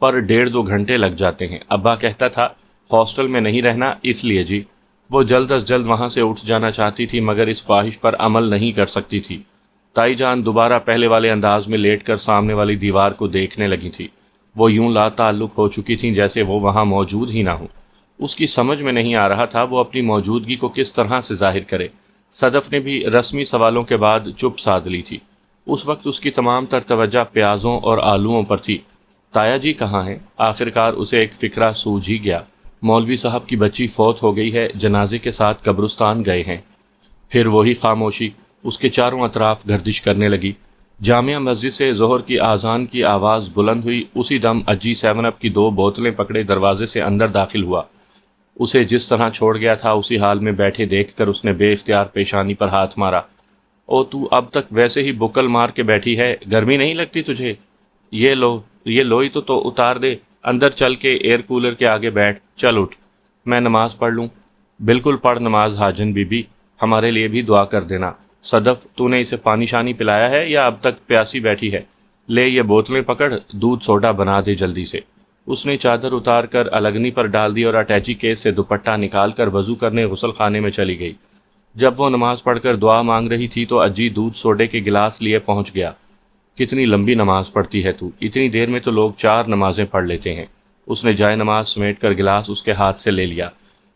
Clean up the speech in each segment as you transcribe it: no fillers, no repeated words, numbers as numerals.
پر 1.5-2 گھنٹے لگ جاتے ہیں۔ ابا کہتا تھا ہاسٹل میں نہیں رہنا، اس لیے جی۔ وہ جلد از جلد وہاں سے اٹھ جانا چاہتی تھی مگر اس خواہش پر عمل نہیں کر سکتی تھی۔ تائی جان دوبارہ پہلے والے انداز میں لیٹ کر سامنے والی دیوار کو دیکھنے لگی تھی۔ وہ یوں لا تعلق ہو چکی تھیں جیسے وہ وہاں موجود ہی نہ ہوں۔ اس کی سمجھ میں نہیں آ رہا تھا وہ اپنی موجودگی کو کس طرح سے ظاہر کرے۔ صدف نے بھی رسمی سوالوں کے بعد چپ سادھ لی تھی۔ اس وقت اس کی تمام تر توجہ پیازوں اور آلوؤں پر تھی۔ تایا جی کہاں ہیں؟ آخرکار اسے ایک فکرہ سوجھ ہی گیا۔ مولوی صاحب کی بچی فوت ہو گئی ہے، جنازے کے ساتھ قبرستان گئے ہیں۔ پھر وہی خاموشی اس کے چاروں اطراف گردش کرنے لگی۔ جامع مسجد سے ظہر کی اذان کی آواز بلند ہوئی، اسی دم اجی 7 اپ کی 2 بوتلیں پکڑے دروازے سے اندر داخل ہوا۔ اسے جس طرح چھوڑ گیا تھا اسی حال میں بیٹھے دیکھ کر اس نے بے اختیار پیشانی پر ہاتھ مارا۔ او تو اب تک ویسے ہی بکل مار کے بیٹھی ہے، گرمی نہیں لگتی تجھے؟ یہ لوئی تو اتار دے، اندر چل کے ایئر کولر کے آگے بیٹھ، چل اٹھ، میں نماز پڑھ لوں۔ بالکل پڑھ نماز حاجن بی بی، ہمارے لیے بھی دعا کر دینا۔ صدف تو نے اسے پانی شانی پلایا ہے یا اب تک پیاسی بیٹھی ہے؟ لے یہ بوتلیں پکڑ، دودھ سوڈا بنا دے جلدی سے۔ اس نے چادر اتار کر الگنی پر ڈال دی اور اٹیچی کیس سے دوپٹہ نکال کر وضو کرنے غسل خانے میں چلی گئی۔ جب وہ نماز پڑھ کر دعا مانگ رہی تھی تو اجی دودھ سوڈے کے گلاس لیے پہنچ گیا۔ کتنی لمبی نماز پڑھتی ہے تو، اتنی دیر میں تو لوگ 4 نمازیں پڑھ لیتے ہیں۔ اس نے جائے نماز سمیٹ کر گلاس اس کے ہاتھ سے لے لیا۔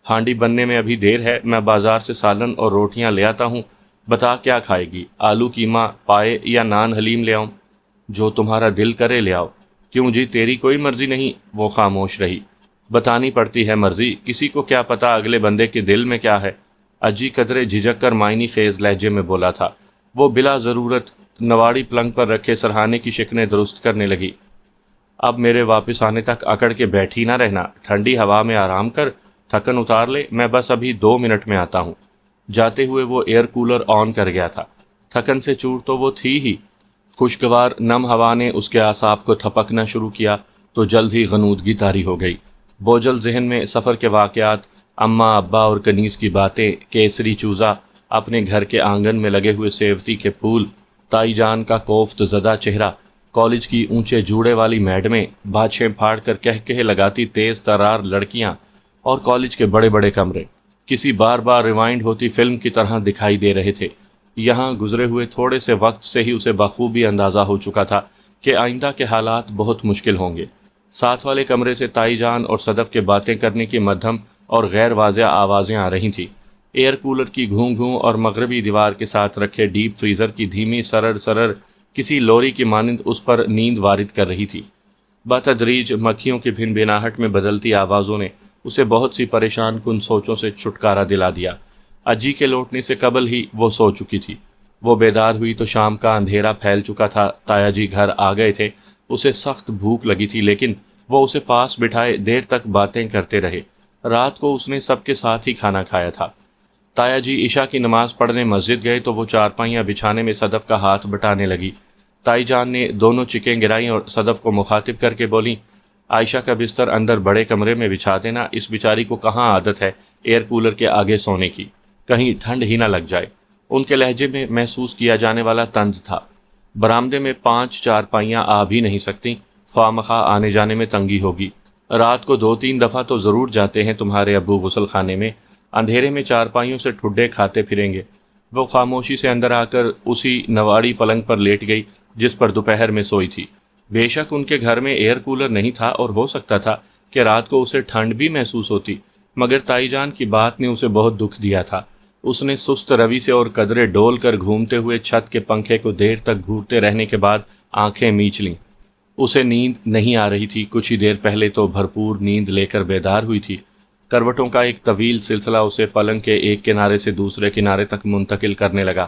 ہانڈی بننے میں ابھی دیر ہے، میں بازار سے سالن اور روٹیاں لے آتا ہوں، بتا کیا کھائے گی؟ آلو قیمہ پائے یا نان حلیم لے آؤں؟ جو تمہارا دل کرے لے آؤ۔ کیوں جی تیری کوئی مرضی نہیں؟ وہ خاموش رہی۔ بتانی پڑتی ہے مرضی، کسی کو کیا پتا اگلے بندے کے دل میں کیا ہے؟ اجی قدرے جھجک کر معنی خیز لہجے میں بولا تھا۔ وہ بلا ضرورت نواڑی پلنگ پر رکھے سرہانے کی شکنیں درست کرنے لگی۔ اب میرے واپس آنے تک اکڑ کے بیٹھی نہ رہنا، ٹھنڈی ہوا میں آرام کر، تھکن اتار لے، میں بس ابھی 2 منٹ میں آتا ہوں۔ جاتے ہوئے وہ ایئر کولر آن کر گیا تھا۔ تھکن سے چور تو وہ تھی ہی، خوشگوار نم ہوا نے اس کے اعصاب کو تھپکنا شروع کیا تو جلد ہی غنودگی طاری ہو گئی۔ بوجھل ذہن میں سفر کے واقعات، اماں ابا اور کنیز کی باتیں، کیسری چوزا، اپنے گھر کے آنگن میں لگے ہوئے سیوتی کے پھول، تائی جان کا کوفت زدہ چہرہ، کالج کی اونچے جوڑے والی میڈمیں، باچھیں پھاڑ کر کہہ لگاتی تیز ترار لڑکیاں، اور کالج کے بڑے بڑے کمرے کسی بار بار ریوائنڈ ہوتی فلم کی طرح دکھائی دے رہے تھے۔ یہاں گزرے ہوئے تھوڑے سے وقت سے ہی اسے بخوبی اندازہ ہو چکا تھا کہ آئندہ کے حالات بہت مشکل ہوں گے۔ ساتھ والے کمرے سے تائی جان اور صدف کے باتیں کرنے کی مدھم اور غیر واضح آوازیں آ رہی تھیں۔ ایئر کولر کی گھوں گھوں اور مغربی دیوار کے ساتھ رکھے ڈیپ فریزر کی دھیمی سرر کسی لوری کی مانند اس پر نیند وارد کر رہی تھی۔ بتدریج مکھیوں کی بھن بھناہٹ میں بدلتی آوازوں نے اسے بہت سی پریشان کن سوچوں سے چھٹکارا دلا دیا۔ اجی کے لوٹنے سے قبل ہی وہ سو چکی تھی۔ وہ بیدار ہوئی تو شام کا اندھیرا پھیل چکا تھا۔ تایا جی گھر آ گئے تھے۔ اسے سخت بھوک لگی تھی لیکن وہ اسے پاس بٹھائے دیر تک باتیں کرتے رہے۔ رات کو اس نے سب کے ساتھ ہی کھانا کھایا تھا۔ تایا جی عشاء کی نماز پڑھنے مسجد گئے تو وہ چارپائیاں بچھانے میں صدف کا ہاتھ بٹانے لگی۔ تائی جان نے دونوں چیخیں گرائیں اور صدف کو مخاطب کر کے بولی، عائشہ کا بستر اندر بڑے کمرے میں بچھا دینا، اس بیچاری کو کہاں عادت ہے ایئر کولر کے آگے سونے کی، کہیں ٹھنڈ ہی نہ لگ جائے۔ ان کے لہجے میں محسوس کیا جانے والا طنز تھا۔ برآمدے میں 5 چارپائیاں آ بھی نہیں سکتی، خواہ مخواہ آنے جانے میں تنگی ہوگی۔ رات کو 2-3 دفعہ تو ضرور جاتے ہیں تمہارے ابو غسل خانے میں، اندھیرے میں چارپائیوں سے ٹھڈے کھاتے پھریں گے۔ وہ خاموشی سے اندر آ کر اسی نواڑی پلنگ پر لیٹ گئی جس پر دوپہر میں سوئی تھی۔ بے شک ان کے گھر میں ایئر کولر نہیں تھا اور ہو سکتا تھا کہ رات کو اسے ٹھنڈ بھی محسوس ہوتی، مگر تائی جان کی بات نے اسے بہت دکھ دیا تھا۔ اس نے سست روی سے اور قدرے ڈول کر گھومتے ہوئے چھت کے پنکھے کو دیر تک گھورتے رہنے کے بعد آنکھیں میچ لیں۔ اسے نیند نہیں آ رہی تھی، کچھ ہی دیر پہلے تو بھرپور نیند لے کر بیدار ہوئی تھی۔ کروٹوں کا ایک طویل سلسلہ اسے پلنگ کے ایک کنارے سے دوسرے کنارے تک منتقل کرنے لگا۔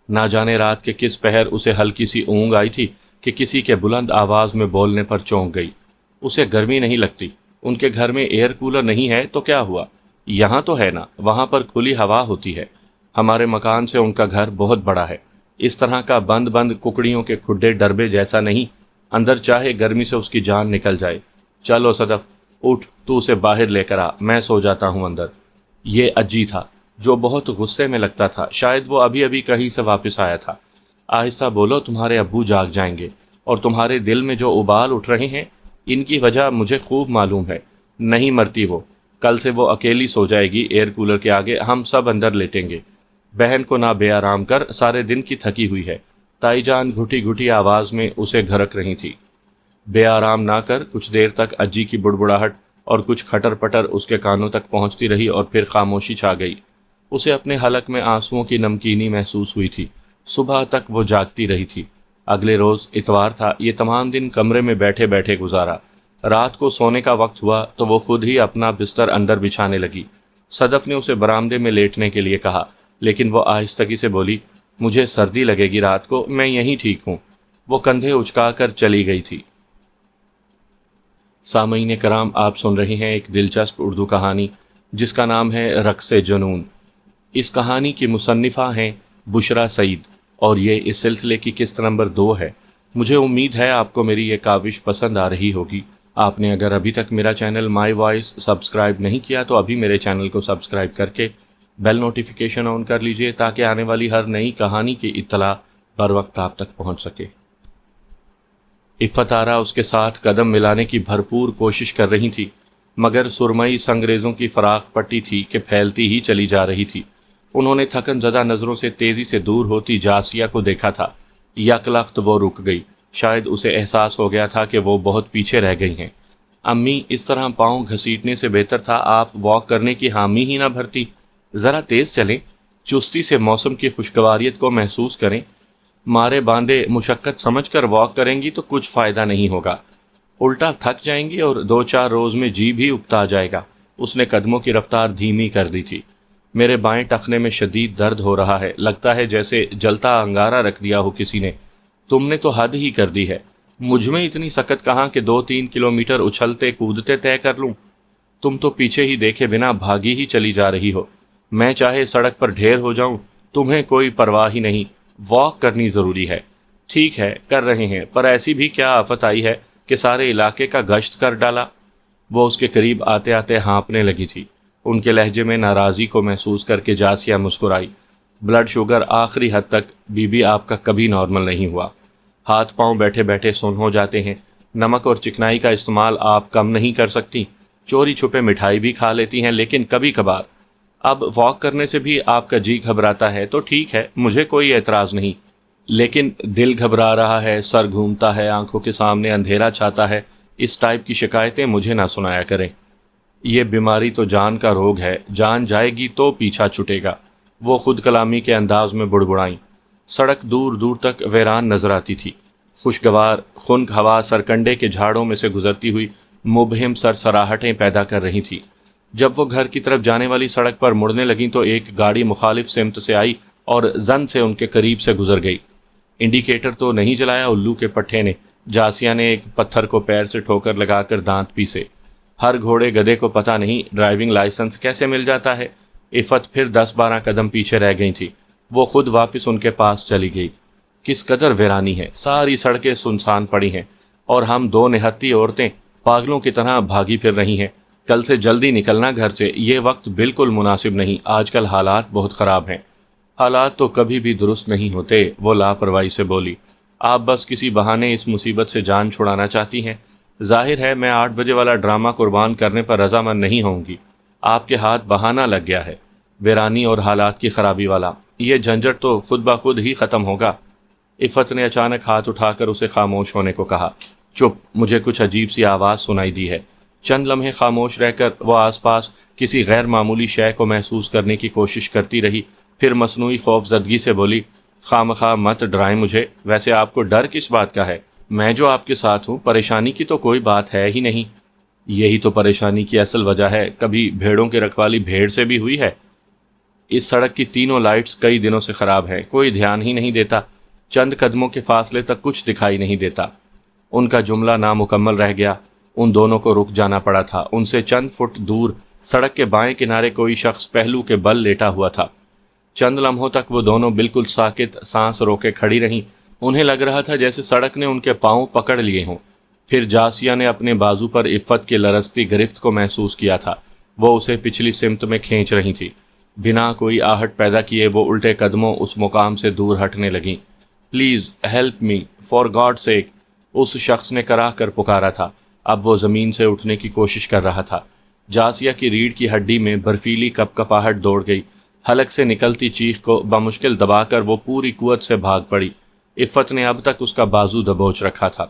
نہ جانے رات کے کس پہر اسے ہلکی سی اونگ آئی تھی کہ کسی کے بلند آواز میں بولنے پر چونک گئی۔ اسے گرمی نہیں لگتی، ان کے گھر میں ایئر کولر نہیں ہے تو کیا ہوا، یہاں تو ہے نا، وہاں پر کھلی ہوا ہوتی ہے۔ ہمارے مکان سے ان کا گھر بہت بڑا ہے، اس طرح کا بند بند ککڑیوں کے کھڈے ڈربے جیسا نہیں، اندر چاہے گرمی سے اس کی جان نکل جائے۔ چلو صدف اٹھ، تو اسے باہر لے کر آ، میں سو جاتا ہوں اندر۔ یہ اجی تھا جو بہت غصے میں لگتا تھا، شاید وہ ابھی ابھی کہیں سے واپس آیا تھا۔ آہستہ بولو، تمہارے ابو جاگ جائیں گے، اور تمہارے دل میں جو ابال اٹھ رہے ہیں ان کی وجہ مجھے خوب معلوم ہے، نہیں مرتی وہ، کل سے وہ اکیلی سو جائے گی ایئر کولر کے آگے، ہم سب اندر لیٹیں گے۔ بہن کو نہ بے آرام کر، سارے دن کی تھکی ہوئی ہے، تائی جان گھٹی گھٹی آواز میں اسے گھرک رہی تھی۔ بے آرام نہ کر، کچھ دیر تک اجی کی بڑبڑاہٹ اور کچھ کھٹر پٹر اس کے کانوں تک پہنچتی رہی اور پھر خاموشی چھا گئی۔ اسے اپنے حلق میں آنسوؤں کی نمکینی محسوس ہوئی تھی۔ صبح تک وہ جاگتی رہی تھی۔ اگلے روز اتوار تھا، یہ تمام دن کمرے میں بیٹھے بیٹھے گزارا۔ رات کو سونے کا وقت ہوا تو وہ خود ہی اپنا بستر اندر بچھانے لگی۔ صدف نے اسے برآمدے میں لیٹنے کے لیے کہا، لیکن وہ آہستگی سے بولی، مجھے سردی لگے گی رات کو، میں یہیں ٹھیک ہوں۔ وہ کندھے اچکا کر چلی گئی تھی۔ سامعین کرام، آپ سن رہے ہیں ایک دلچسپ اردو کہانی جس کا نام ہے رقص جنون۔ اس کہانی کی مصنفہ ہیں بشریٰ سعید اور یہ اس سلسلے کی قسط نمبر 2 ہے۔ مجھے امید ہے آپ کو میری یہ کاوش پسند آ رہی ہوگی۔ آپ نے اگر ابھی تک میرا چینل مائی وائس سبسکرائب نہیں کیا تو ابھی میرے چینل کو سبسکرائب کر کے بیل نوٹیفیکیشن آن کر لیجئے تاکہ آنے والی ہر نئی کہانی کی اطلاع بر وقت آپ تک پہنچ سکے۔ عفت آرا اس کے ساتھ قدم ملانے کی بھرپور کوشش کر رہی تھی، مگر سرمئی سنگریزوں کی فراق پٹی تھی کہ پھیلتی ہی چلی جا رہی تھی۔ انہوں نے تھکن زدہ نظروں سے تیزی سے دور ہوتی جاسیہ کو دیکھا تھا۔ یک لخت وہ رک گئی، شاید اسے احساس ہو گیا تھا کہ وہ بہت پیچھے رہ گئی ہیں۔ امی، اس طرح پاؤں گھسیٹنے سے بہتر تھا آپ واک کرنے کی حامی ہی نہ بھرتی۔ ذرا تیز چلیں، چستی سے موسم کی خوشگواریت کو محسوس کریں۔ مارے باندھے مشقت سمجھ کر واک کریں گی تو کچھ فائدہ نہیں ہوگا، الٹا تھک جائیں گی اور 2-4 روز میں جی بھی اکتا جائے گا۔ اس نے قدموں کی رفتار دھیمی کر دی تھی۔ میرے بائیں ٹخنے میں شدید درد ہو رہا ہے، لگتا ہے جیسے جلتا انگارہ رکھ دیا ہو کسی نے۔ تم نے تو حد ہی کر دی ہے، مجھ میں اتنی سکت کہاں کہ 2-3 کلومیٹر اچھلتے کودتے طے کر لوں۔ تم تو پیچھے ہی دیکھے بنا بھاگی ہی چلی جا رہی ہو۔ میں چاہے سڑک پر ڈھیر ہو جاؤں، تمہیں کوئی پرواہ ہی نہیں۔ واک کرنی ضروری ہے۔ ٹھیک ہے، کر رہے ہیں، پر ایسی بھی کیا آفت آئی ہے کہ سارے علاقے کا گشت کر ڈالا؟ وہ اس کے قریب آتے آتے ہانپنے لگی تھی۔ ان کے لہجے میں ناراضی کو محسوس کر کے جاسیہ مسکرائی۔ بلڈ شوگر آخری حد تک بی بی آپ کا کبھی نارمل نہیں ہوا۔ ہاتھ پاؤں بیٹھے بیٹھے سن ہو جاتے ہیں۔ نمک اور چکنائی کا استعمال آپ کم نہیں کر سکتی؟ چوری چھپے مٹھائی بھی کھا لیتی ہیں، لیکن کبھی کبھار۔ اب واک کرنے سے بھی آپ کا جی گھبراتا ہے تو ٹھیک ہے، مجھے کوئی اعتراض نہیں، لیکن دل گھبرا رہا ہے، سر گھومتا ہے، آنکھوں کے سامنے اندھیرا چھاتا ہے، اس ٹائپ کی شکایتیں مجھے نہ سنایا کریں۔ یہ بیماری تو جان کا روگ ہے، جان جائے گی تو پیچھا چھٹے گا۔ وہ خود کلامی کے انداز میں بڑبڑائیں۔ سڑک دور دور تک ویران نظر آتی تھی۔ خوشگوار خنک ہوا سرکنڈے کے جھاڑوں میں سے گزرتی ہوئی مبہم سرسراہٹیں پیدا کر رہی تھی۔ جب وہ گھر کی طرف جانے والی سڑک پر مڑنے لگیں تو ایک گاڑی مخالف سمت سے آئی اور زن سے ان کے قریب سے گزر گئی۔ انڈیکیٹر تو نہیں جلایا الو کے پٹھے نے، جاسیہ نے ایک پتھر کو پیر سے ٹھوکر لگا کر دانت پیسے۔ ہر گھوڑے گدھے کو پتہ نہیں ڈرائیونگ لائسنس کیسے مل جاتا ہے۔ عفت پھر 10-12 قدم پیچھے رہ گئی تھی۔ وہ خود واپس ان کے پاس چلی گئی۔ کس قدر ویرانی ہے، ساری سڑکیں سنسان پڑی ہیں اور ہم 2 نہتی عورتیں پاگلوں کی طرح بھاگی پھر رہی ہیں۔ کل سے جلدی نکلنا گھر سے، یہ وقت بالکل مناسب نہیں، آج کل حالات بہت خراب ہیں۔ حالات تو کبھی بھی درست نہیں ہوتے، وہ لاپرواہی سے بولی۔ آپ بس کسی بہانے اس مصیبت سے جان چھڑانا چاہتی ہیں۔ ظاہر ہے میں 8 بجے والا ڈرامہ قربان کرنے پر رضامند نہیں ہوں گی۔ آپ کے ہاتھ بہانہ لگ گیا ہے، ویرانی اور حالات کی خرابی والا۔ یہ جھنجٹ تو خود بخود ہی ختم ہوگا۔ عفت نے اچانک ہاتھ اٹھا کر اسے خاموش ہونے کو کہا۔ چپ، مجھے کچھ عجیب سی آواز سنائی دی ہے۔ چند لمحے خاموش رہ کر وہ آس پاس کسی غیر معمولی شے کو محسوس کرنے کی کوشش کرتی رہی، پھر مصنوعی خوف زدگی سے بولی، خواہ مت ڈرائیں مجھے، ویسے آپ کو ڈر کس بات کا ہے؟ میں جو آپ کے ساتھ ہوں، پریشانی کی تو کوئی بات ہے ہی نہیں۔ یہی تو پریشانی کی اصل وجہ ہے، کبھی بھیڑوں کی رکھوالی بھیڑ سے بھی ہوئی ہے؟ اس سڑک کی تینوں لائٹس کئی دنوں سے خراب ہیں، کوئی دھیان ہی نہیں دیتا، چند قدموں کے فاصلے تک کچھ دکھائی نہیں دیتا۔ ان کا جملہ نامکمل رہ گیا۔ ان دونوں کو رک جانا پڑا تھا۔ ان سے چند فٹ دور سڑک کے بائیں کنارے کوئی شخص پہلو کے بل لیٹا ہوا تھا۔ چند لمحوں تک وہ دونوں بالکل ساکت، سانس روکے کھڑی رہیں۔ انہیں لگ رہا تھا جیسے سڑک نے ان کے پاؤں پکڑ لیے ہوں۔ پھر جاسیہ نے اپنے بازو پر عفت کی لرزتی گرفت کو محسوس کیا تھا۔ وہ اسے پچھلی سمت میں کھینچ رہی تھی۔ بنا کوئی آہٹ پیدا کیے وہ الٹے قدموں اس مقام سے دور ہٹنے لگیں۔ Please help me, for God sake, اس شخص نے کراہ کر پکارا تھا۔ اب وہ زمین سے اٹھنے کی کوشش کر رہا تھا۔ جاسیہ کی ریڑھ کی ہڈی میں برفیلی کپکپاہٹ دوڑ گئی۔ حلق سے نکلتی چیخ کو بمشکل دبا کر وہ پوری قوت سے بھاگ پڑی۔ عفت نے اب تک اس کا بازو دبوچ رکھا تھا۔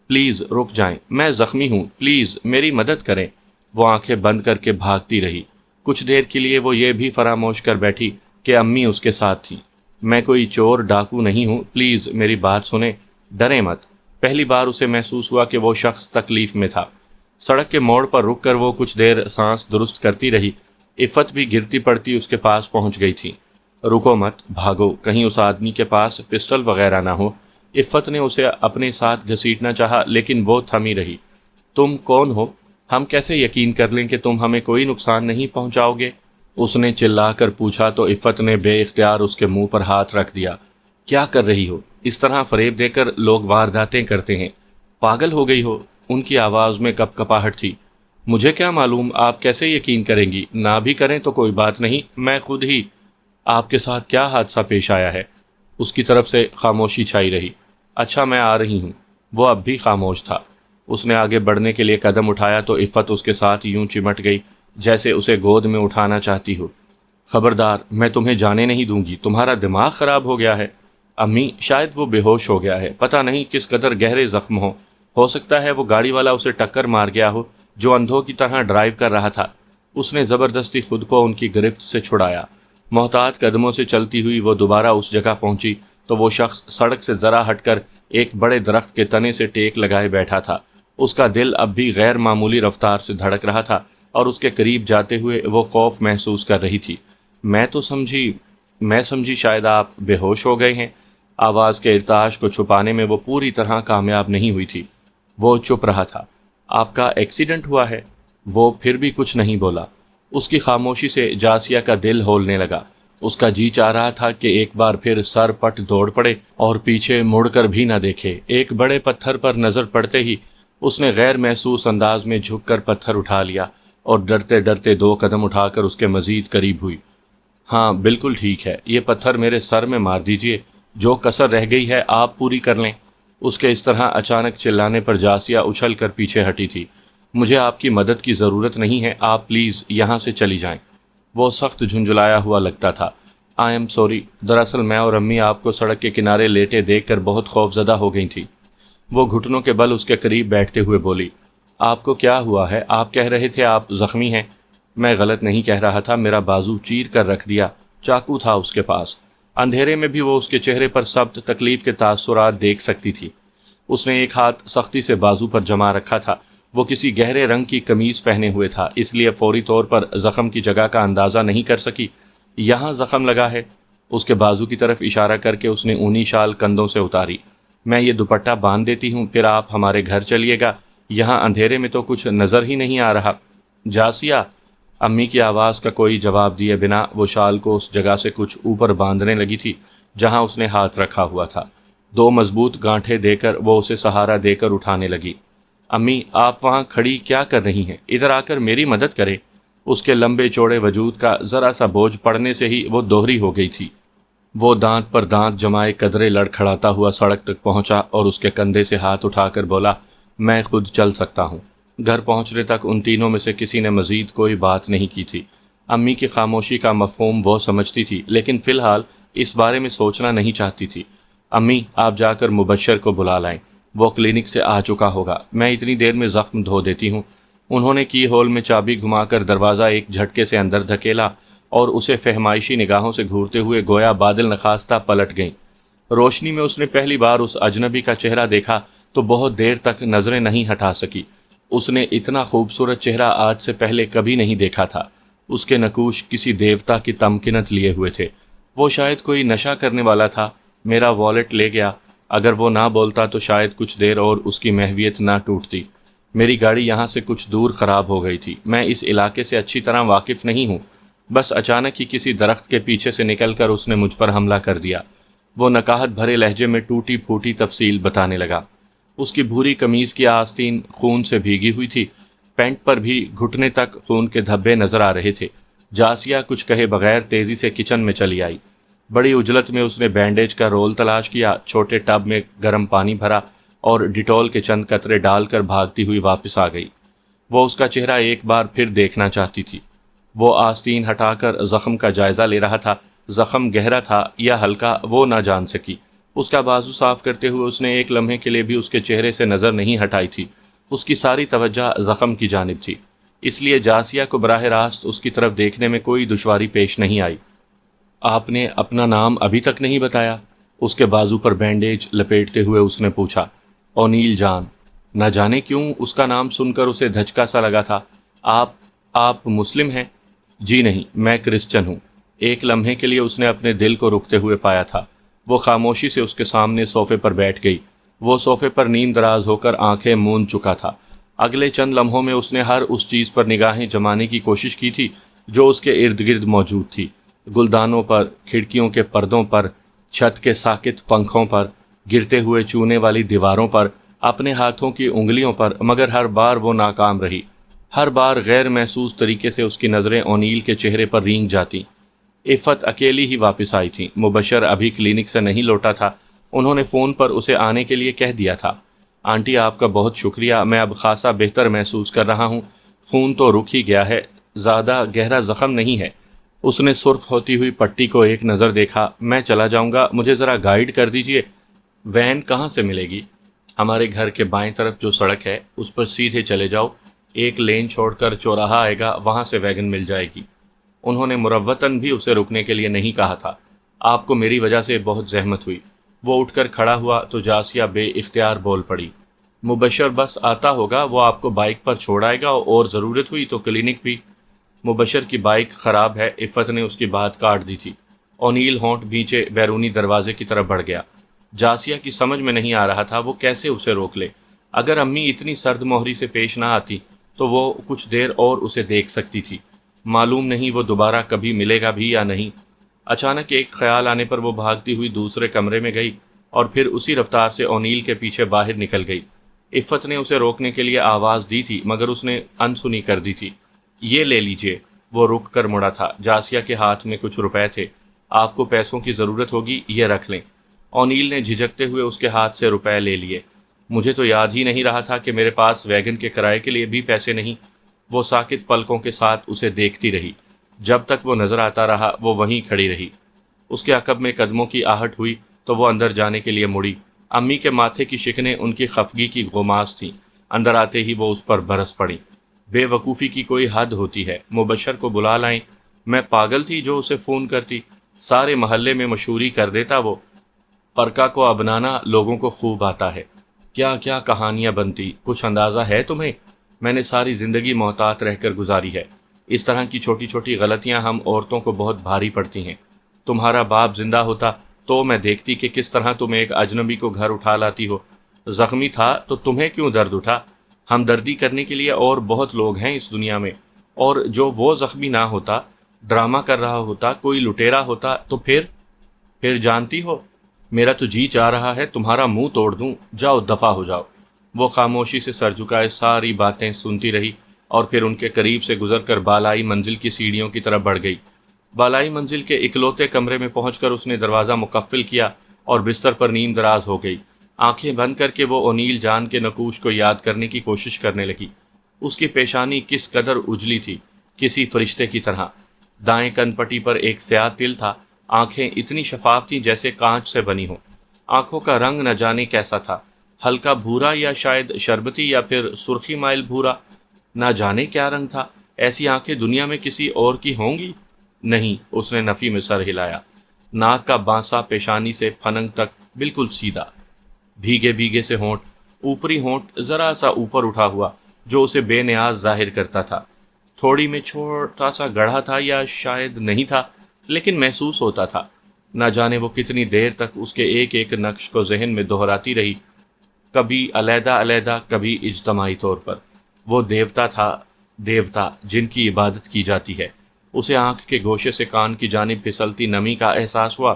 پلیز رک جائیں، میں زخمی ہوں، پلیز میری مدد کریں۔ وہ آنکھیں بند کر کے بھاگتی رہی۔ کچھ دیر کے لیے وہ یہ بھی فراموش کر بیٹھی کہ امی اس کے ساتھ تھیں۔ میں کوئی چور ڈاکو نہیں ہوں، پلیز میری بات سنیں، ڈریں مت۔ پہلی بار اسے محسوس ہوا کہ وہ شخص تکلیف میں تھا۔ سڑک کے موڑ پر رک کر وہ کچھ دیر سانس درست کرتی رہی۔ عفت بھی گرتی پڑتی اس کے پاس پہنچ گئی تھی۔ رکو مت، بھاگو، کہیں اس آدمی کے پاس پسٹل وغیرہ نہ ہو۔ عفت نے اسے اپنے ساتھ گھسیٹنا چاہا لیکن وہ تھمی رہی۔ تم کون ہو؟ ہم کیسے یقین کر لیں کہ تم ہمیں کوئی نقصان نہیں پہنچاؤ گے؟ اس نے چلا کر پوچھا تو عفت نے بے اختیار اس کے منہ پر ہاتھ رکھ دیا۔ کیا کر رہی ہو؟ اس طرح فریب دے کر لوگ وارداتیں کرتے ہیں، پاگل ہو گئی ہو؟ ان کی آواز میں کپکپاہٹ تھی۔ مجھے کیا معلوم، آپ کیسے یقین کریں گی؟ نہ بھی کریں تو کوئی بات نہیں، میں خود ہی۔ آپ کے ساتھ کیا حادثہ پیش آیا ہے؟ اس کی طرف سے خاموشی چھائی رہی۔ اچھا میں آ رہی ہوں۔ وہ اب بھی خاموش تھا۔ اس نے آگے بڑھنے کے لیے قدم اٹھایا تو عفت اس کے ساتھ یوں چمٹ گئی جیسے اسے گود میں اٹھانا چاہتی ہو۔ خبردار، میں تمہیں جانے نہیں دوں گی، تمہارا دماغ خراب ہو گیا ہے۔ امی، شاید وہ بے ہوش ہو گیا ہے، پتہ نہیں کس قدر گہرے زخم ہو سکتا ہے وہ گاڑی والا اسے ٹکر مار گیا ہو جو اندھوں کی طرح ڈرائیو کر رہا تھا۔ اس نے زبردستی خود کو ان کی گرفت سے چھڑایا۔ محتاط قدموں سے چلتی ہوئی وہ دوبارہ اس جگہ پہنچی تو وہ شخص سڑک سے ذرا ہٹ کر ایک بڑے درخت کے تنے سے ٹیک لگائے بیٹھا تھا۔ اس کا دل اب بھی غیر معمولی رفتار سے دھڑک رہا تھا اور اس کے قریب جاتے ہوئے وہ خوف محسوس کر رہی تھی۔ میں سمجھی شاید آپ بے ہوش ہو گئے ہیں۔ آواز کے ارتعاش کو چھپانے میں وہ پوری طرح کامیاب نہیں ہوئی تھی۔ وہ چپ رہا تھا۔ آپ کا ایکسیڈنٹ ہوا ہے؟ وہ پھر بھی کچھ نہیں بولا۔ اس کی خاموشی سے جاسیہ کا دل ہولنے لگا۔ اس کا جی چاہ رہا تھا کہ ایک بار پھر سر پٹ دوڑ پڑے اور پیچھے مڑ کر بھی نہ دیکھے۔ ایک بڑے پتھر پر نظر پڑتے ہی اس نے غیر محسوس انداز میں جھک کر پتھر اٹھا لیا اور ڈرتے ڈرتے 2 قدم اٹھا کر اس کے مزید قریب ہوئی۔ ہاں بالکل ٹھیک ہے، یہ پتھر میرے سر میں مار دیجئے، جو کسر رہ گئی ہے آپ پوری کر لیں۔ اس کے اس طرح اچانک چلانے پر جاسیہ اچھل کر پیچھے ہٹی تھی۔ مجھے آپ کی مدد کی ضرورت نہیں ہے، آپ پلیز یہاں سے چلی جائیں۔ وہ سخت جھنجھلایا ہوا لگتا تھا۔ آئی ایم سوری، دراصل میں اور امی آپ کو سڑک کے کنارے لیٹے دیکھ کر بہت خوف زدہ ہو گئی تھی۔ وہ گھٹنوں کے بل اس کے قریب بیٹھتے ہوئے بولی۔ آپ کو کیا ہوا ہے؟ آپ کہہ رہے تھے آپ زخمی ہیں۔ میں غلط نہیں کہہ رہا تھا، میرا بازو چیر کر رکھ دیا، چاقو تھا اس کے پاس۔ اندھیرے میں بھی وہ اس کے چہرے پر سخت تکلیف کے تاثرات دیکھ سکتی تھی۔ اس نے ایک ہاتھ سختی سے بازو پر جما رکھا تھا۔ وہ کسی گہرے رنگ کی قمیض پہنے ہوئے تھا، اس لیے فوری طور پر زخم کی جگہ کا اندازہ نہیں کر سکی۔ یہاں زخم لگا ہے؟ اس کے بازو کی طرف اشارہ کر کے اس نے اونی شال کندھوں سے اتاری۔ میں یہ دوپٹہ باندھ دیتی ہوں، پھر آپ ہمارے گھر چلیے گا، یہاں اندھیرے میں تو کچھ نظر ہی نہیں آ رہا۔ جاسیہ، امی کی آواز کا کوئی جواب دیے بنا وہ شال کو اس جگہ سے کچھ اوپر باندھنے لگی تھی جہاں اس نے ہاتھ رکھا ہوا تھا۔ 2 مضبوط گانٹھیں دے کر وہ اسے سہارا دے کر اٹھانے لگی۔ امی، آپ وہاں کھڑی کیا کر رہی ہیں؟ ادھر آ کر میری مدد کریں۔ اس کے لمبے چوڑے وجود کا ذرا سا بوجھ پڑنے سے ہی وہ دوہری ہو گئی تھی۔ وہ دانت پر دانت جمائے قدرے لڑکھڑاتا ہوا سڑک تک پہنچا اور اس کے کندھے سے ہاتھ اٹھا کر بولا، میں خود چل سکتا ہوں۔ گھر پہنچنے تک ان تینوں میں سے کسی نے مزید کوئی بات نہیں کی تھی۔ امی کی خاموشی کا مفہوم وہ سمجھتی تھی لیکن فی الحال اس بارے میں سوچنا نہیں چاہتی تھی۔ امی، آپ جا کر مبشر کو بلا لائیں، وہ کلینک سے آ چکا ہوگا، میں اتنی دیر میں زخم دھو دیتی ہوں۔ انہوں نے کی ہول میں چابی گھما کر دروازہ ایک جھٹکے سے اندر دھکیلا اور اسے فہمائشی نگاہوں سے گھورتے ہوئے گویا بادل نخواستہ پلٹ گئیں۔ روشنی میں اس نے پہلی بار اس اجنبی کا چہرہ دیکھا تو بہت دیر تک نظریں نہیں ہٹا سکی۔ اس نے اتنا خوبصورت چہرہ آج سے پہلے کبھی نہیں دیکھا تھا۔ اس کے نقوش کسی دیوتا کی تمکنت لیے ہوئے تھے۔ وہ شاید کوئی نشہ کرنے والا تھا۔ میرا والیٹ لے گیا، اگر وہ نہ بولتا تو شاید کچھ دیر اور اس کی محویت نہ ٹوٹتی۔ میری گاڑی یہاں سے کچھ دور خراب ہو گئی تھی، میں اس علاقے سے اچھی طرح واقف نہیں ہوں، بس اچانک ہی کسی درخت کے پیچھے سے نکل کر اس نے مجھ پر حملہ کر دیا۔ وہ نکاہت بھرے لہجے میں ٹوٹی پھوٹی تفصیل بتانے لگا۔ اس کی بھوری قمیض کی آستین خون سے بھیگی ہوئی تھی، پینٹ پر بھی گھٹنے تک خون کے دھبے نظر آ رہے تھے۔ جاسیہ کچھ کہے بغیر تیزی سے کچن میں چلی آئی۔ بڑی عجلت میں اس نے بینڈیج کا رول تلاش کیا، چھوٹے ٹب میں گرم پانی بھرا اور ڈیٹول کے چند قطرے ڈال کر بھاگتی ہوئی واپس آ گئی۔ وہ اس کا چہرہ ایک بار پھر دیکھنا چاہتی تھی۔ وہ آستین ہٹا کر زخم کا جائزہ لے رہا تھا۔ زخم گہرا تھا یا ہلکا وہ نہ جان سکی۔ اس کا بازو صاف کرتے ہوئے اس نے ایک لمحے کے لیے بھی اس کے چہرے سے نظر نہیں ہٹائی تھی۔ اس کی ساری توجہ زخم کی جانب تھی، اس لیے جاسیہ کو براہ راست اس کی طرف دیکھنے میں کوئی دشواری پیش نہیں آئی۔ آپ نے اپنا نام ابھی تک نہیں بتایا؟ اس کے بازو پر بینڈیج لپیٹتے ہوئے اس نے پوچھا۔ اونیل جان۔ نہ جانے کیوں اس کا نام سن کر اسے دھچکا سا لگا تھا۔ آپ مسلم ہیں؟ جی نہیں، میں کرسچن ہوں۔ ایک لمحے کے لیے اس نے اپنے دل کو رکتے ہوئے پایا تھا۔ وہ خاموشی سے اس کے سامنے صوفے پر بیٹھ گئی۔ وہ صوفے پر نیم دراز ہو کر آنکھیں موند چکا تھا۔ اگلے چند لمحوں میں اس نے ہر اس چیز پر نگاہیں جمانے کی کوشش کی تھی جو اس کے ارد گرد موجود تھی، گلدانوں پر، کھڑکیوں کے پردوں پر، چھت کے ساکت پنکھوں پر، گرتے ہوئے چونے والی دیواروں پر، اپنے ہاتھوں کی انگلیوں پر، مگر ہر بار وہ ناکام رہی۔ ہر بار غیر محسوس طریقے سے اس کی نظریں اونیل کے چہرے پر رینگ جاتی۔ عفت اکیلی ہی واپس آئی تھی۔ مبشر ابھی کلینک سے نہیں لوٹا تھا۔ انہوں نے فون پر اسے آنے کے لیے کہہ دیا تھا۔ آنٹی آپ کا بہت شکریہ، میں اب خاصا بہتر محسوس کر رہا ہوں۔ خون تو رک ہی گیا ہے، زیادہ گہرا زخم نہیں ہے۔ اس نے سرخ ہوتی ہوئی پٹی کو ایک نظر دیکھا۔ میں چلا جاؤں گا، مجھے ذرا گائیڈ کر دیجئے۔ وین کہاں سے ملے گی؟ ہمارے گھر کے بائیں طرف جو سڑک ہے اس پر سیدھے چلے جاؤ، ایک لین چھوڑ کر چوراہا آئے گا، وہاں سے ویگن مل جائے گی۔ انہوں نے مروتاً بھی اسے رکنے کے لیے نہیں کہا تھا۔ آپ کو میری وجہ سے بہت زحمت ہوئی۔ وہ اٹھ کر کھڑا ہوا تو جاسیہ بے اختیار بول پڑی۔ مبشر بس آتا ہوگا، وہ آپ کو بائک پر چھوڑ آئے گا، اور ضرورت ہوئی تو کلینک بھی۔ مبشر کی بائک خراب ہے، عفت نے اس کی بات کاٹ دی تھی۔ اونیل ہونٹ بھینچے بیرونی دروازے کی طرف بڑھ گیا۔ جاسیہ کی سمجھ میں نہیں آ رہا تھا وہ کیسے اسے روک لے۔ اگر امی اتنی سرد مہری سے پیش نہ آتی تو وہ کچھ دیر اور اسے دیکھ سکتی تھی۔ معلوم نہیں وہ دوبارہ کبھی ملے گا بھی یا نہیں۔ اچانک ایک خیال آنے پر وہ بھاگتی ہوئی دوسرے کمرے میں گئی اور پھر اسی رفتار سے اونیل کے پیچھے باہر نکل گئی۔ عفت نے اسے روکنے کے لیے آواز دی تھی مگر اس نے انسنی کر دی تھی۔ یہ لے لیجئے۔ وہ رک کر مڑا تھا۔ جاسیہ کے ہاتھ میں کچھ روپے تھے۔ آپ کو پیسوں کی ضرورت ہوگی، یہ رکھ لیں۔ اونیل نے جھجکتے ہوئے اس کے ہاتھ سے روپے لے لیے۔ مجھے تو یاد ہی نہیں رہا تھا کہ میرے پاس ویگن کے کرائے کے لیے بھی پیسے نہیں۔ وہ ساکت پلکوں کے ساتھ اسے دیکھتی رہی۔ جب تک وہ نظر آتا رہا وہ وہیں کھڑی رہی۔ اس کے عقب میں قدموں کی آہٹ ہوئی تو وہ اندر جانے کے لیے مڑی۔ امی کے ماتھے کی شکنیں ان کی خفگی کی غماز تھیں۔ اندر آتے ہی وہ اس پر برس پڑی۔ بے وقوفی کی کوئی حد ہوتی ہے۔ مبشر کو بلا لائیں۔ میں پاگل تھی جو اسے فون کرتی، سارے محلے میں مشہوری کر دیتا وہ۔ پرکا کو ابنانا لوگوں کو خوب آتا ہے۔ کیا کیا کہانیاں بنتی، کچھ اندازہ ہے تمہیں؟ میں نے ساری زندگی محتاط رہ کر گزاری ہے۔ اس طرح کی چھوٹی چھوٹی غلطیاں ہم عورتوں کو بہت بھاری پڑتی ہیں۔ تمہارا باپ زندہ ہوتا تو میں دیکھتی کہ کس طرح تم ایک اجنبی کو گھر اٹھا لاتی ہو۔ زخمی تھا تو تمہیں کیوں درد اٹھا؟ ہمدردی کرنے کے لیے اور بہت لوگ ہیں اس دنیا میں، اور جو وہ زخمی نہ ہوتا، ڈرامہ کر رہا ہوتا، کوئی لٹیرا ہوتا تو پھر جانتی ہو، میرا تو جی چاہ رہا ہے تمہارا منہ توڑ دوں۔ جاؤ دفع ہو جاؤ۔ وہ خاموشی سے سر جھکائے ساری باتیں سنتی رہی اور پھر ان کے قریب سے گزر کر بالائی منزل کی سیڑھیوں کی طرف بڑھ گئی۔ بالائی منزل کے اکلوتے کمرے میں پہنچ کر اس نے دروازہ مقفل کیا اور بستر پر نیم دراز ہو گئی۔ آنکھیں بند کر کے وہ اونیل جان کے نقوش کو یاد کرنے کی کوشش کرنے لگی۔ اس کی پیشانی کس قدر اجلی تھی، کسی فرشتے کی طرح۔ دائیں کن پٹی پر ایک سیاہ تل تھا۔ آنکھیں اتنی شفاف تھیں جیسے کانچ سے بنی ہوں۔ آنکھوں کا رنگ نہ جانے کیسا تھا، ہلکا بھورا یا شاید شربتی یا پھر سرخی مائل بھورا، نہ جانے کیا رنگ تھا۔ ایسی آنکھیں دنیا میں کسی اور کی ہوں گی؟ نہیں، اس نے نفی میں سر ہلایا۔ ناک کا بانسا پیشانی سے پھننگ تک بالکل سیدھا، بھیگے بھیگے سے ہونٹ، اوپری ہونٹ ذرا سا اوپر اٹھا ہوا جو اسے بے نیاز ظاہر کرتا تھا۔ تھوڑی میں چھوٹا سا گڑھا تھا یا شاید نہیں تھا، لیکن محسوس ہوتا تھا۔ نہ جانے وہ کتنی دیر تک اس کے ایک ایک نقش کو ذہن میں دہراتی رہی، کبھی علیحدہ علیحدہ، کبھی اجتماعی طور پر۔ وہ دیوتا تھا، دیوتا جن کی عبادت کی جاتی ہے۔ اسے آنکھ کے گوشے سے کان کی جانب پھسلتی نمی کا احساس ہوا۔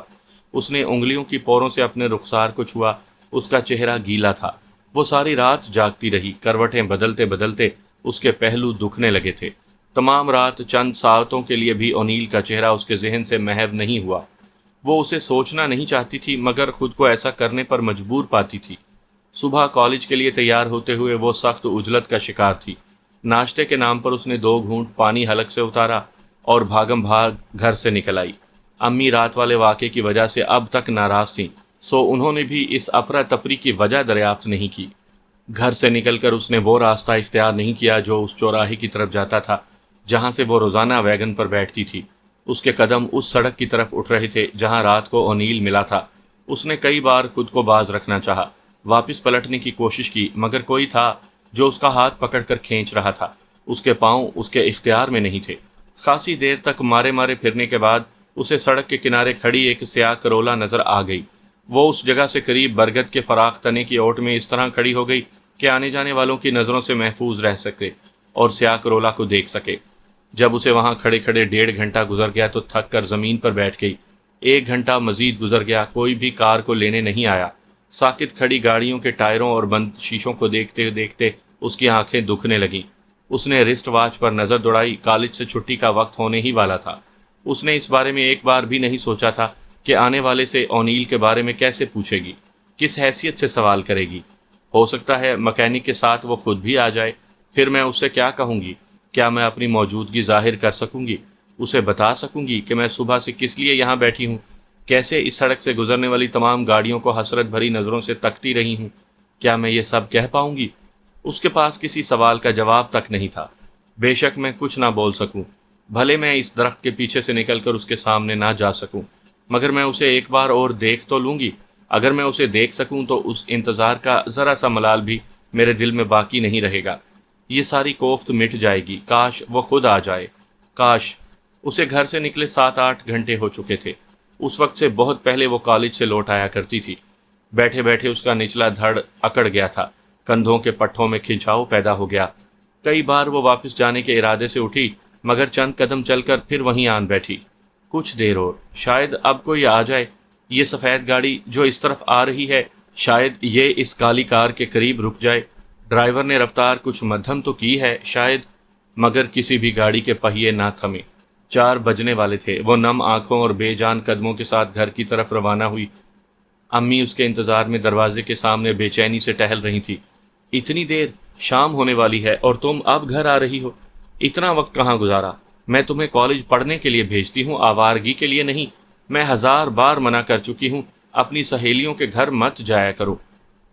اس نے انگلیوں کی پوروں سے اپنے رخسار کو چھوا۔ اس کا چہرہ گیلا تھا۔ وہ ساری رات جاگتی رہی، کروٹیں بدلتے بدلتے اس کے پہلو دکھنے لگے تھے۔ تمام رات چند ساعتوں کے لیے بھی اونیل کا چہرہ اس کے ذہن سے محو نہیں ہوا۔ وہ اسے سوچنا نہیں چاہتی تھی مگر خود کو ایسا کرنے پر مجبور پاتی تھی۔ صبح کالج کے لیے تیار ہوتے ہوئے وہ سخت عجلت کا شکار تھی۔ ناشتے کے نام پر اس نے 2 گھونٹ پانی حلق سے اتارا اور بھاگم بھاگ گھر سے نکل آئی۔ امی رات والے واقعے کی وجہ سے اب تک ناراض تھیں، سو انہوں نے بھی اس افراتفری کی وجہ دریافت نہیں کی۔ گھر سے نکل کر اس نے وہ راستہ اختیار نہیں کیا جو اس چوراہے کی طرف جاتا تھا جہاں سے وہ روزانہ ویگن پر بیٹھتی تھی۔ اس کے قدم اس سڑک کی طرف اٹھ رہے تھے جہاں رات کو اونیل ملا تھا۔ اس نے کئی بار خود کو باز رکھنا چاہا، واپس پلٹنے کی کوشش کی، مگر کوئی تھا جو اس کا ہاتھ پکڑ کر کھینچ رہا تھا۔ اس کے پاؤں اس کے اختیار میں نہیں تھے۔ خاصی دیر تک مارے مارے پھرنے کے بعد اسے سڑک کے کنارے کھڑی ایک سیاہ کرولا نظر آ گئی۔ وہ اس جگہ سے قریب برگد کے فراخ تنے کی اوٹ میں اس طرح کھڑی ہو گئی کہ آنے جانے والوں کی نظروں سے محفوظ رہ سکے اور سیاہ کرولا کو دیکھ سکے۔ جب اسے وہاں کھڑے کھڑے 1.5 گھنٹہ گزر گیا تو تھک کر زمین پر بیٹھ گئی۔ 1 گھنٹہ مزید گزر گیا، کوئی بھی کار کو لینے نہیں آیا۔ ساکت کھڑی گاڑیوں کے ٹائروں اور بند شیشوں کو دیکھتے دیکھتے اس کی آنکھیں دکھنے لگیں۔ اس نے رسٹ واچ پر نظر دوڑائی، کالج سے چھٹی کا وقت ہونے ہی والا تھا۔ اس نے اس بارے میں ایک بار بھی نہیں سوچا تھا کہ آنے والے سے اونیل کے بارے میں کیسے پوچھے گی، کس حیثیت سے سوال کرے گی۔ ہو سکتا ہے مکینک کے ساتھ وہ خود بھی آ جائے، پھر میں اسے کیا کہوں گی؟ کیا میں اپنی موجودگی ظاہر کر سکوں گی؟ اسے بتا سکوں گی کہ میں صبح سے کس لیے یہاں بیٹھی ہوں؟ کیسے اس سڑک سے گزرنے والی تمام گاڑیوں کو حسرت بھری نظروں سے تکتی رہی ہوں؟ کیا میں یہ سب کہہ پاؤں گی؟ اس کے پاس کسی سوال کا جواب تک نہیں تھا۔ بے شک میں کچھ نہ بول سکوں، بھلے میں اس درخت کے پیچھے سے نکل کر اس کے سامنے نہ جا سکوں، مگر میں اسے ایک بار اور دیکھ تو لوں گی۔ اگر میں اسے دیکھ سکوں تو اس انتظار کا ذرا سا ملال بھی میرے دل میں باقی نہیں رہے گا۔ یہ ساری کوفت مٹ جائے گی۔ کاش وہ خود آ جائے، کاش۔ اسے گھر سے نکلے 7-8 گھنٹے ہو چکے تھے۔ اس وقت سے بہت پہلے وہ کالج سے لوٹ آیا کرتی تھی۔ بیٹھے بیٹھے اس کا نچلا دھڑ اکڑ گیا تھا، کندھوں کے پٹھوں میں کھنچاؤ پیدا ہو گیا۔ کئی بار وہ واپس جانے کے ارادے سے اٹھی، مگر چند قدم چل کر پھر وہیں آن بیٹھی۔ کچھ دیر اور، شاید اب کوئی آ جائے۔ یہ سفید گاڑی جو اس طرف آ رہی ہے، شاید یہ اس کالی کار کے قریب رک جائے۔ ڈرائیور نے رفتار کچھ مدھم تو کی ہے شاید، مگر کسی بھی گاڑی کے پہیے نہ تھمے۔ 4 بجنے والے تھے۔ وہ نم آنکھوں اور بے جان قدموں کے ساتھ گھر کی طرف روانہ ہوئی۔ امی اس کے انتظار میں دروازے کے سامنے بے چینی سے ٹہل رہی تھی۔ اتنی دیر، شام ہونے والی ہے اور تم اب گھر آ رہی ہو؟ اتنا وقت کہاں گزارا؟ میں تمہیں کالج پڑھنے کے لیے بھیجتی ہوں، آوارگی کے لیے نہیں۔ میں 1000 بار منع کر چکی ہوں، اپنی سہیلیوں کے گھر مت جایا کرو۔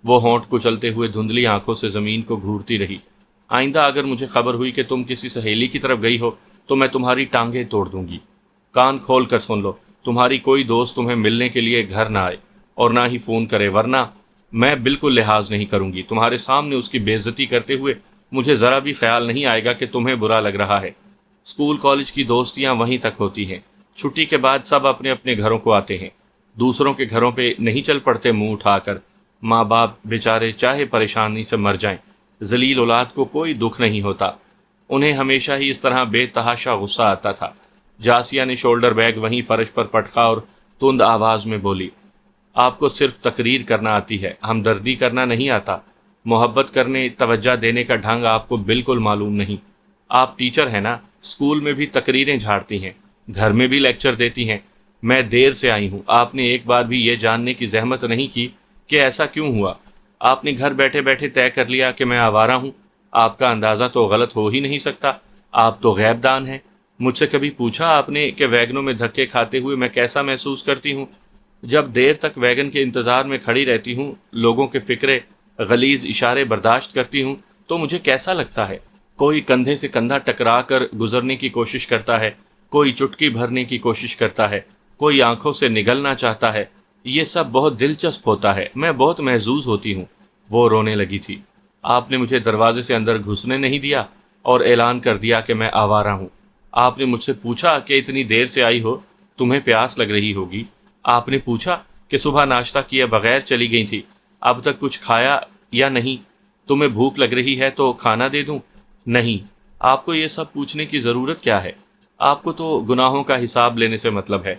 وہ ہونٹ کچلتے ہوئے دھندلی آنکھوں سے زمین کو گھورتی رہی۔ آئندہ اگر مجھے خبر ہوئی کہ تم کسی سہیلی کی طرف گئی ہو تو میں تمہاری ٹانگیں توڑ دوں گی۔ کان کھول کر سن لو، تمہاری کوئی دوست تمہیں ملنے کے لیے گھر نہ آئے اور نہ ہی فون کرے، ورنہ میں بالکل لحاظ نہیں کروں گی۔ تمہارے سامنے اس کی بے عزتی کرتے ہوئے مجھے ذرا بھی خیال نہیں آئے گا کہ تمہیں برا لگ رہا ہے۔ اسکول کالج کی دوستیاں وہیں تک ہوتی ہیں، چھٹی کے بعد سب اپنے اپنے گھروں کو آتے ہیں۔ دوسروں کے گھروں پہ نہیں چل پڑتے منہ اٹھا کر۔ ماں باپ بیچارے چاہے پریشانی سے مر جائیں، ذلیل اولاد کو کوئی دکھ نہیں ہوتا۔ انہیں ہمیشہ ہی اس طرح بے تحاشا غصہ آتا تھا۔ جاسیہ نے شولڈر بیگ وہیں فرش پر پٹخا اور تند آواز میں بولی، آپ کو صرف تقریر کرنا آتی ہے، ہمدردی کرنا نہیں آتا۔ محبت کرنے، توجہ دینے کا ڈھنگ آپ کو بالکل معلوم نہیں۔ آپ ٹیچر ہیں نا، اسکول میں بھی تقریریں جھاڑتی ہیں، گھر میں بھی لیکچر دیتی ہیں۔ میں دیر سے آئی ہوں، آپ نے ایک بار بھی یہ جاننے کی زحمت نہیں کی کہ ایسا کیوں ہوا۔ آپ نے گھر بیٹھے بیٹھے طے کر لیا کہ میں آوارہ ہوں۔ آپ کا اندازہ تو غلط ہو ہی نہیں سکتا، آپ تو غیب دان ہیں۔ مجھ سے کبھی پوچھا آپ نے کہ ویگنوں میں دھکے کھاتے ہوئے میں کیسا محسوس کرتی ہوں؟ جب دیر تک ویگن کے انتظار میں کھڑی رہتی ہوں، لوگوں کے فکرے، غلیظ اشارے برداشت کرتی ہوں، تو مجھے کیسا لگتا ہے؟ کوئی کندھے سے کندھا ٹکرا کر گزرنے کی کوشش کرتا ہے، کوئی چٹکی بھرنے کی کوشش کرتا ہے، کوئی آنکھوں سے نگلنا چاہتا ہے۔ یہ سب بہت دلچسپ ہوتا ہے، میں بہت محظوظ ہوتی ہوں۔ وہ رونے لگی تھی۔ آپ نے مجھے دروازے سے اندر گھسنے نہیں دیا اور اعلان کر دیا کہ میں آوارہ ہوں۔ آپ نے مجھ سے پوچھا کہ اتنی دیر سے آئی ہو، تمہیں پیاس لگ رہی ہوگی۔ آپ نے پوچھا کہ صبح ناشتہ کیے بغیر چلی گئی تھی، اب تک کچھ کھایا یا نہیں؟ تمہیں بھوک لگ رہی ہے تو کھانا دے دوں؟ نہیں، آپ کو یہ سب پوچھنے کی ضرورت کیا ہے؟ آپ کو تو گناہوں کا حساب لینے سے مطلب ہے،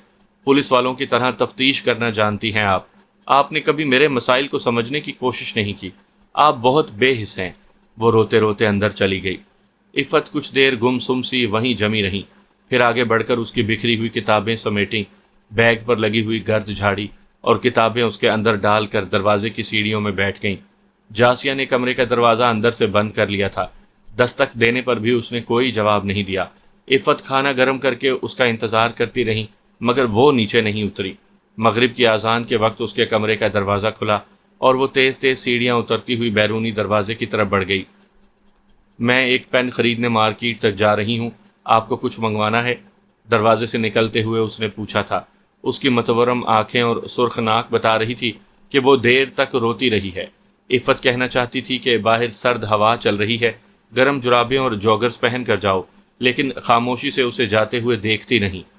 پولیس والوں کی طرح تفتیش کرنا جانتی ہیں آپ۔ آپ نے کبھی میرے مسائل کو سمجھنے کی کوشش نہیں کی۔ آپ بہت بے حس ہیں۔ وہ روتے روتے اندر چلی گئی۔ عفت کچھ دیر گم سم سی وہیں جمی رہی، پھر آگے بڑھ کر اس کی بکھری ہوئی کتابیں سمیٹیں، بیگ پر لگی ہوئی گرد جھاڑی اور کتابیں اس کے اندر ڈال کر دروازے کی سیڑھیوں میں بیٹھ گئیں۔ جاسیہ نے کمرے کا دروازہ اندر سے بند کر لیا تھا۔ دستک دینے پر بھی اس نے کوئی جواب نہیں دیا۔ عفت کھانا گرم کر کے اس کا انتظار کرتی رہی، مگر وہ نیچے نہیں اتری۔ مغرب کی اذان کے وقت اس کے کمرے کا دروازہ کھلا اور وہ تیز تیز سیڑھیاں اترتی ہوئی بیرونی دروازے کی طرف بڑھ گئی۔ میں ایک پین خریدنے مارکیٹ تک جا رہی ہوں، آپ کو کچھ منگوانا ہے؟ دروازے سے نکلتے ہوئے اس نے پوچھا تھا۔ اس کی متورم آنکھیں اور سرخ ناک بتا رہی تھی کہ وہ دیر تک روتی رہی ہے۔ عفت کہنا چاہتی تھی کہ باہر سرد ہوا چل رہی ہے، گرم جرابیں اور جوگرز پہن کر جاؤ، لیکن خاموشی سے اسے جاتے ہوئے دیکھتی نہیں۔